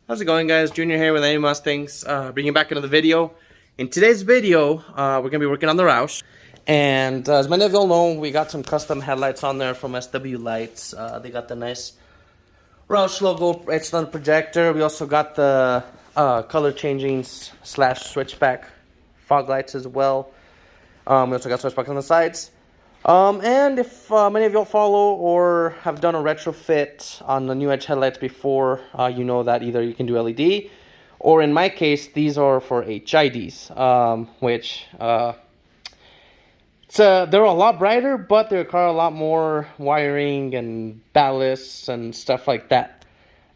How's it going, guys? Junior here with Any Mustangs, bringing you back another video. In today's video, we're going to be working on the Roush. And as many of y'all know, we got some custom headlights on there from SW Lights. They got the nice Roush logo etched on the projector. We also got the color changing / switchback fog lights as well. We also got switchbacks on the sides. And if many of y'all follow or have done a retrofit on the new edge headlights before, you know that either you can do LED, or in my case, these are for HIDs, which they're a lot brighter, but they require a lot more wiring and ballasts and stuff like that.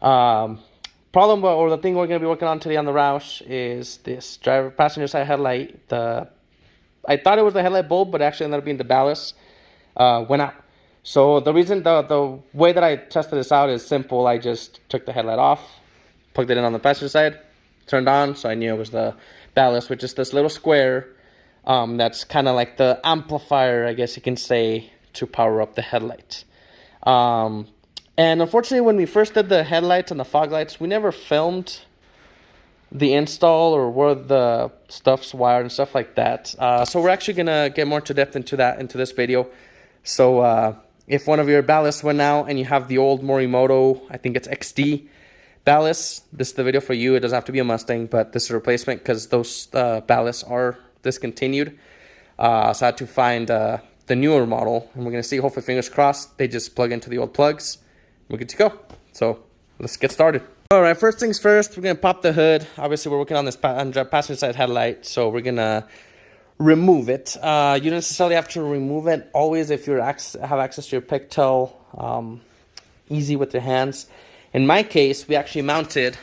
Problem, or the thing we're going to be working on today on the Roush is this passenger side headlight. I thought it was the headlight bulb, but actually ended up being the ballast went out. So the reason, the way that I tested this out is simple. I just took the headlight off, plugged it in on the passenger side, turned on, so I knew it was the ballast, which is this little square that's kind of like the amplifier, I guess you can say, to power up the headlight. And unfortunately, when we first did the headlights and the fog lights, we never filmed the install or where the stuff's wired and stuff like that. So we're actually gonna get more into depth into this video. So if one of your ballasts went out and you have the old Mormimoto, I think it's XD ballast, this is the video for you. It doesn't have to be a Mustang, but this is a replacement because those ballasts are discontinued. So I had to find the newer model, and we're gonna see, hopefully fingers crossed, they just plug into the old plugs. We're good to go. So let's get started. Alright, first things first, we're going to pop the hood. Obviously, we're working on this passenger side headlight, so we're going to remove it. You don't necessarily have to remove it always if you have access to your pigtail easy with your hands. In my case, we actually mounted,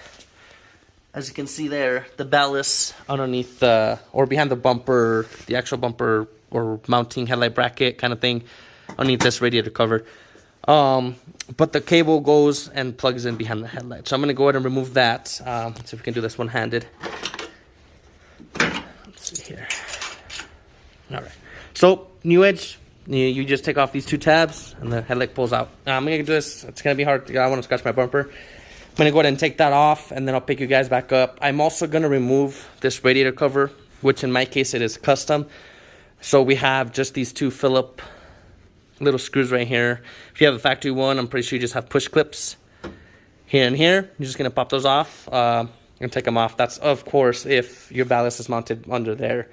as you can see there, the ballast underneath or behind the bumper, the actual bumper or mounting headlight bracket kind of thing, underneath this radiator cover. But the cable goes and plugs in behind the headlight. So I'm going to go ahead and remove that. Let's see if we can do this one-handed. Let's see here. All right. So, new edge, you just take off these two tabs and the headlight pulls out. I'm going to do this. It's going to be hard. I want to scratch my bumper. I'm going to go ahead and take that off, and then I'll pick you guys back up. I'm also going to remove this radiator cover, which in my case it is custom. So we have just these two Phillip little screws right here. If you have a factory one, I'm pretty sure you just have push clips here and here. You're just going to pop those off and take them off. That's, of course, if your ballast is mounted under there.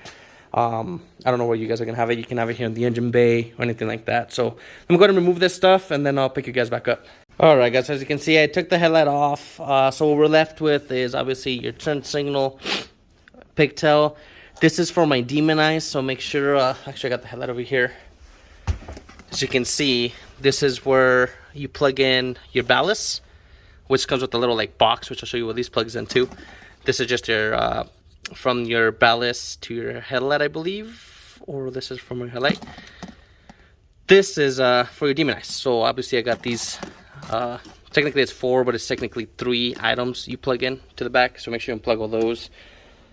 I don't know where you guys are going to have it. You can have it here in the engine bay or anything like that. So I'm going to remove this stuff, and then I'll pick you guys back up. Alright, guys, as you can see, I took the headlight off. So what we're left with is obviously your turn signal pigtail. This is for my demon eyes, so make sure, actually I got the headlight over here. As you can see, this is where you plug in your ballast, which comes with a little like box, which I'll show you what these plugs into. This is just your from your ballast to your headlight, I believe, or this is from your headlight. This is for your demon eyes. So obviously I got these. Technically it's 4, but it's technically 3 items you plug in to the back. So make sure you unplug all those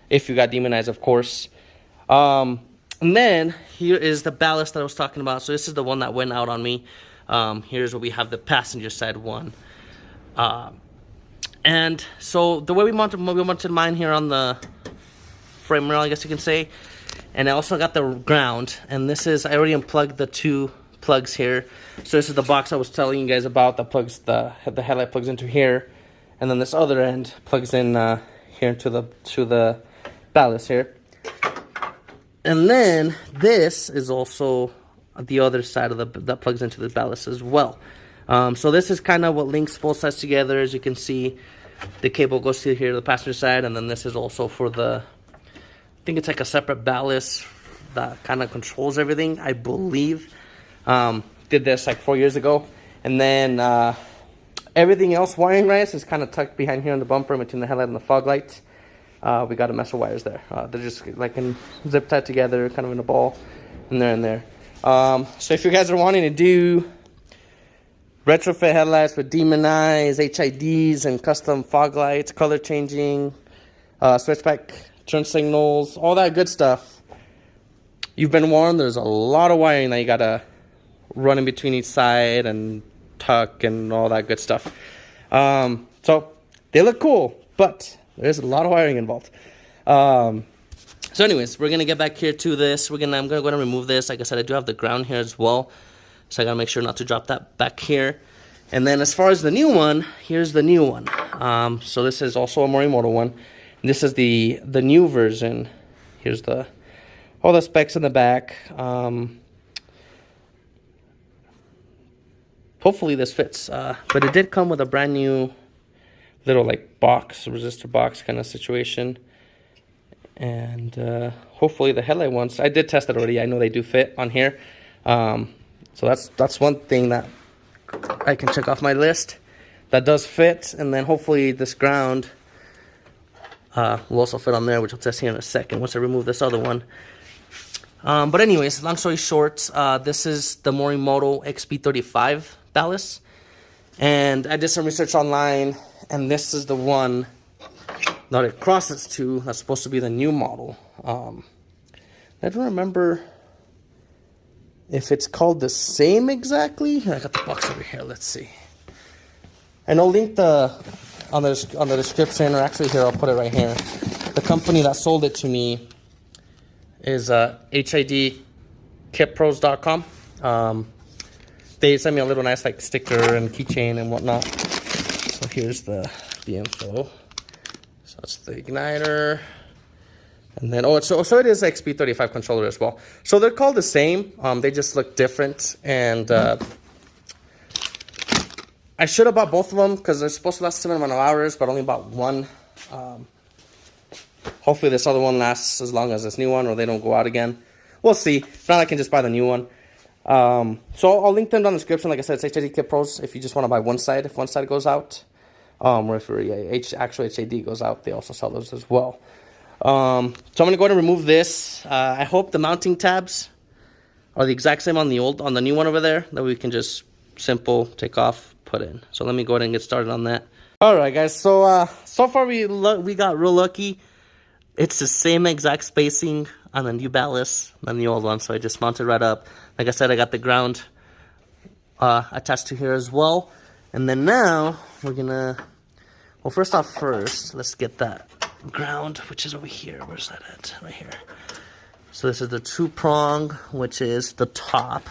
if you got demon eyes, of course. And then here is the ballast that I was talking about. So this is the one that went out on me. Here's where we have the passenger side one. And so the way we mounted mine here on the frame rail, I guess you can say. And I also got the ground. And this is, I already unplugged the 2 plugs here. So this is the box I was telling you guys about that plugs the headlight plugs into here. And then this other end plugs in here to the ballast here. And then this is also the other side of that plugs into the ballast as well. So this is kind of what links both sides together. As you can see, the cable goes to here to the passenger side, and then this is also for the, I think it's like a separate ballast that kind of controls everything, I believe. Did this like 4 years ago. And then everything else wiring wise is kind of tucked behind here on the bumper between the headlight and the fog lights. We got a mess of wires there. They're just like zip tied together, kind of in a ball, and they're in there. So if you guys are wanting to do retrofit headlights with demon eyes, HIDs, and custom fog lights, color changing, switchback turn signals, all that good stuff, you've been warned. There's a lot of wiring that you gotta run in between each side and tuck and all that good stuff. So they look cool. but there's a lot of wiring involved. So anyways, we're gonna get back here to this. I'm gonna go ahead and remove this. Like I said, I do have the ground here as well, so I gotta make sure not to drop that back here. And then as far as the new one, here's the new one. So this is also a Mormimoto one. This is the new version. Here's all the specs in the back. Hopefully this fits, but it did come with a brand new little like box, resistor box kind of situation. And hopefully the headlight ones, I did test it already. I know they do fit on here. So that's one thing that I can check off my list that does fit. And then hopefully this ground will also fit on there, which I'll test here in a second once I remove this other one. But anyways, long story short, this is the Mormimoto XB35 ballast. And I did some research online, and this is the one that it crosses to. That's supposed to be the new model. I don't remember if it's called the same exactly. I got the box over here. Let's see. And I'll link on the description, or actually here, I'll put it right here. The company that sold it to me is HIDkippros.com. They sent me a little nice like sticker and keychain and whatnot. So here's the info. So that's the igniter. And then, so it is XB35 controller as well. So they're called the same. They just look different. And I should have bought both of them because they're supposed to last 7 amount of hours, but only bought one. Hopefully this other one lasts as long as this new one, or they don't go out again. We'll see. If not, I can just buy the new one. So I'll link them down in the description. Like I said, it's HID Kit Pros if you just want to buy one side, if one side goes out. Or if actual HID goes out, they also sell those as well. So I'm going to go ahead and remove this. I hope the mounting tabs are the exact same on the new one over there, that we can just simple take off, put in. So let me go ahead and get started on that. All right, guys. So far we got real lucky. It's the same exact spacing on the new ballast than the old one, so I just mounted right up. Like I said, I got the ground attached to here as well. And then now we're gonna, well, first, let's get that ground, which is over here. Where's that at? Right here. So this is the 2-prong, which is the top.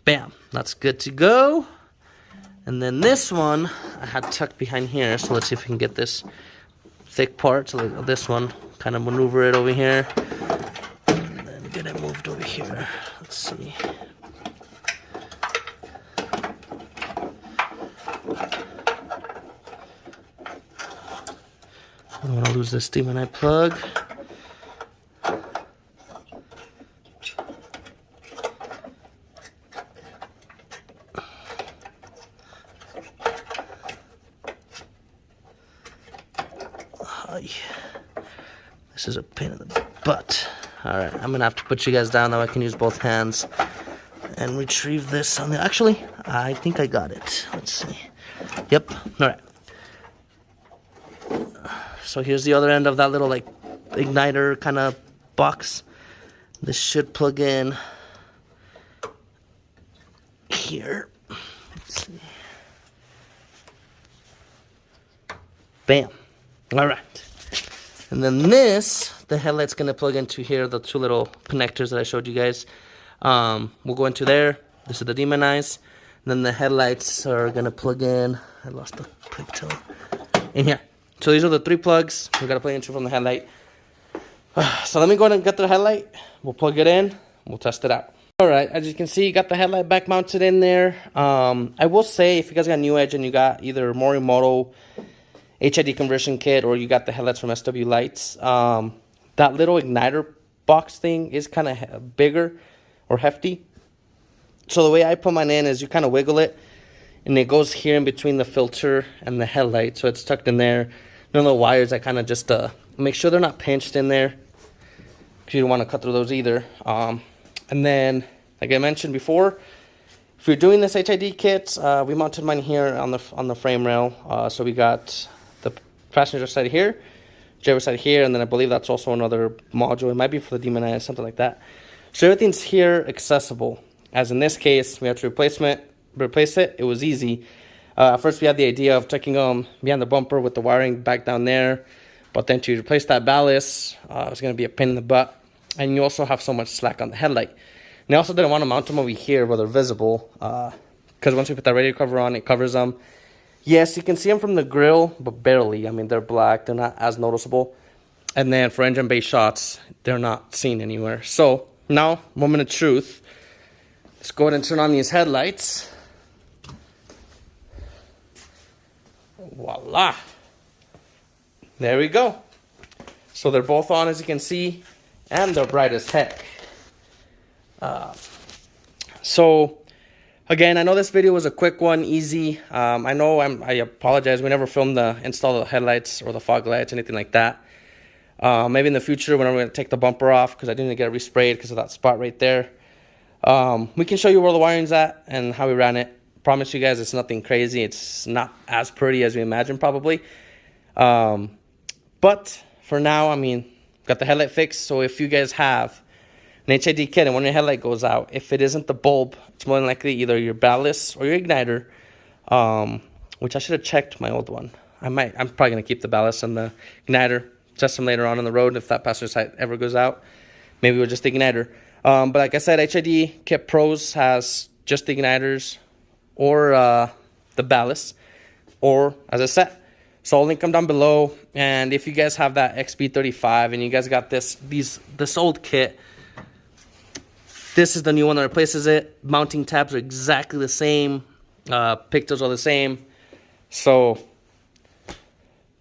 Bam, that's good to go. And then this one I had tucked behind here, so let's see if we can get this thick part. So this one, kind of maneuver it over here, and then get it moved over here. Let's see. I don't want to lose this steam-and-eye plug. This is a pain in the butt. Alright, I'm gonna have to put you guys down now. I can use both hands and retrieve this on the, actually, I think I got it. Let's see. Yep, alright. So here's the other end of that little like igniter kind of box. This should plug in here. Let's see. Bam. Alright. And then the headlight's going to plug into here, the 2 little connectors that I showed you guys. We'll go into there. This is the demonize. And then the headlights are going to plug in. I lost the pigtail. In here. So these are the 3 plugs. We got to plug into from the headlight. So let me go ahead and get the headlight. We'll plug it in. We'll test it out. Alright, as you can see, you got the headlight back mounted in there. I will say, if you guys got New Edge and you got either Mormimoto HID conversion kit, or you got the headlights from SW Lights, that little igniter box thing is kind of bigger or hefty. So the way I put mine in is you kind of wiggle it, and it goes here in between the filter and the headlight, so it's tucked in there. None of the wires, I kind of just make sure they're not pinched in there, because you don't want to cut through those either. And then, like I mentioned before, if you're doing this HID kit, we mounted mine here on the frame rail. So we got the passenger side here, driver side here, and then I believe that's also another module. It might be for the demon eye, something like that. So everything's here accessible. As in this case, we have to replace it. It was easy. First we had the idea of taking them behind the bumper with the wiring back down there, but then to replace that ballast, it was going to be a pain in the butt, and you also have so much slack on the headlight. And I also didn't want to mount them over here where they're visible, because once we put that radiator cover on, it covers them. Yes, you can see them from the grill, but barely. I mean, they're black, they're not as noticeable. And then for engine bay shots, they're not seen anywhere. So now, moment of truth. Let's go ahead and turn on these headlights. Voila. There we go. So they're both on, as you can see, and they're bright as heck. So again, I know this video was a quick one, easy. I apologize. We never filmed the install of the headlights or the fog lights, anything like that. Maybe in the future, whenever we're going to take the bumper off, because I didn't get it resprayed because of that spot right there. We can show you where the wiring's at and how we ran it. Promise you guys it's nothing crazy. It's not as pretty as we imagined, probably. But for now, I mean, got the headlight fixed. So if you guys have an HID kit and when your headlight goes out, if it isn't the bulb, it's more than likely either your ballast or your igniter, which I should have checked my old one. I'm probably going to keep the ballast and the igniter, test them later on the road if that passenger side ever goes out. Maybe we'll just the igniter. But like I said, HID Kit Pros has just the igniters or the ballast, or as I said. So I'll link them down below. And if you guys have that XB35 and you guys got this old kit, this is the new one that replaces it. Mounting tabs are exactly the same. Pictos are the same. So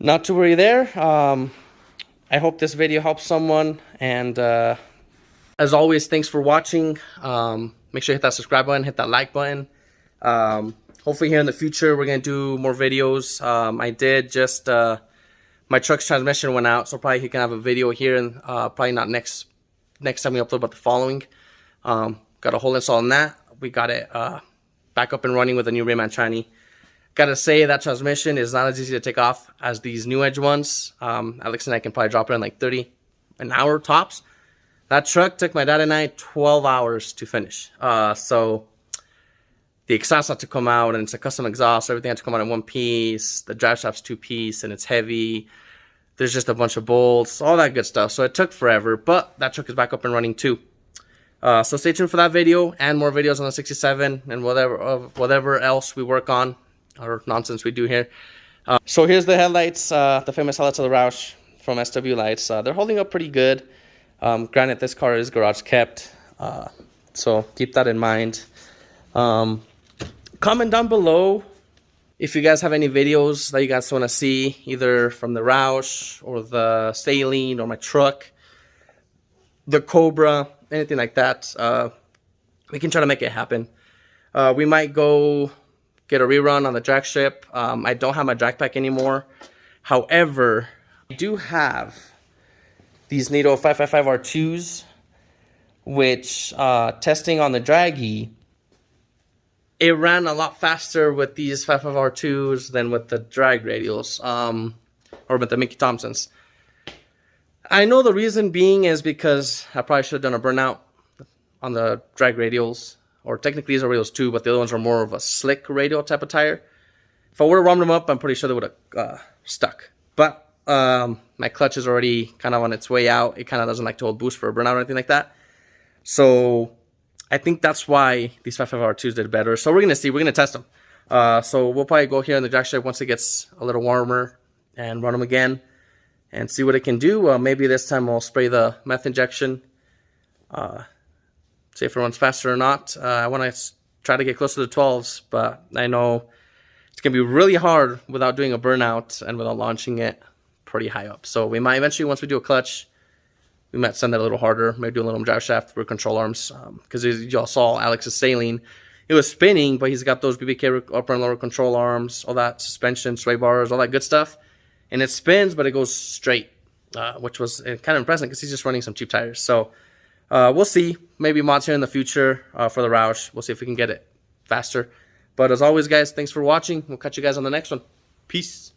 not to worry there. I hope this video helps someone. And as always, thanks for watching. Make sure you hit that subscribe button, hit that like button. Hopefully here in the future, we're going to do more videos. I did just, my truck's transmission went out, so probably you can have a video here, and probably not next time we upload, but the following. Got a whole install on that. We got it back up and running with a new Rayman tranny. Gotta say, that transmission is not as easy to take off as these new edge ones. Alex and I can probably drop it in like 30 an hour tops. That truck took my dad and I 12 hours to finish. So the exhaust had to come out, and it's a custom exhaust, so everything had to come out in one piece. The drive shaft's 2-piece, and it's heavy. There's just a bunch of bolts, all that good stuff. So it took forever, but that truck is back up and running too. So stay tuned for that video and more videos on the 67 and whatever else we work on or nonsense we do here. So here's the headlights, the famous headlights of the Roush from SW Lights. They're holding up pretty good. Granted, this car is garage kept, so keep that in mind. Comment down below if you guys have any videos that you guys want to see, either from the Roush or the Saline or my truck, the Cobra, anything like that. We can try to make it happen. We might go get a rerun on the drag strip. I don't have my drag pack anymore. However, I do have these NATO 555 R2s, which testing on the draggy, it ran a lot faster with these 555 R2s than with the drag radials, or with the Mickey Thompsons. I know the reason being is because I probably should have done a burnout on the drag radials, or technically these are radials too, but the other ones are more of a slick radial type of tire. If I would have warmed them up, I'm pretty sure they would have stuck. But my clutch is already kind of on its way out. It kind of doesn't like to hold boost for a burnout or anything like that. So I think that's why these 555 R2s did better. So we're going to see. We're going to test them. So we'll probably go here in the drag strip once it gets a little warmer and run them again and see what it can do. Maybe this time I'll spray the meth injection. See if it runs faster or not. I want to try to get closer to the 12s, but I know it's going to be really hard without doing a burnout and without launching it pretty high up. So we might eventually, once we do a clutch, we might send that a little harder, maybe do a little drive shaft with control arms. Because y'all saw Alex's Saline, it was spinning, but he's got those BBK upper and lower control arms, all that suspension, sway bars, all that good stuff. And it spins, but it goes straight, which was kind of impressive because he's just running some cheap tires. So we'll see. Maybe mods here in the future for the Roush. We'll see if we can get it faster. But as always, guys, thanks for watching. We'll catch you guys on the next one. Peace.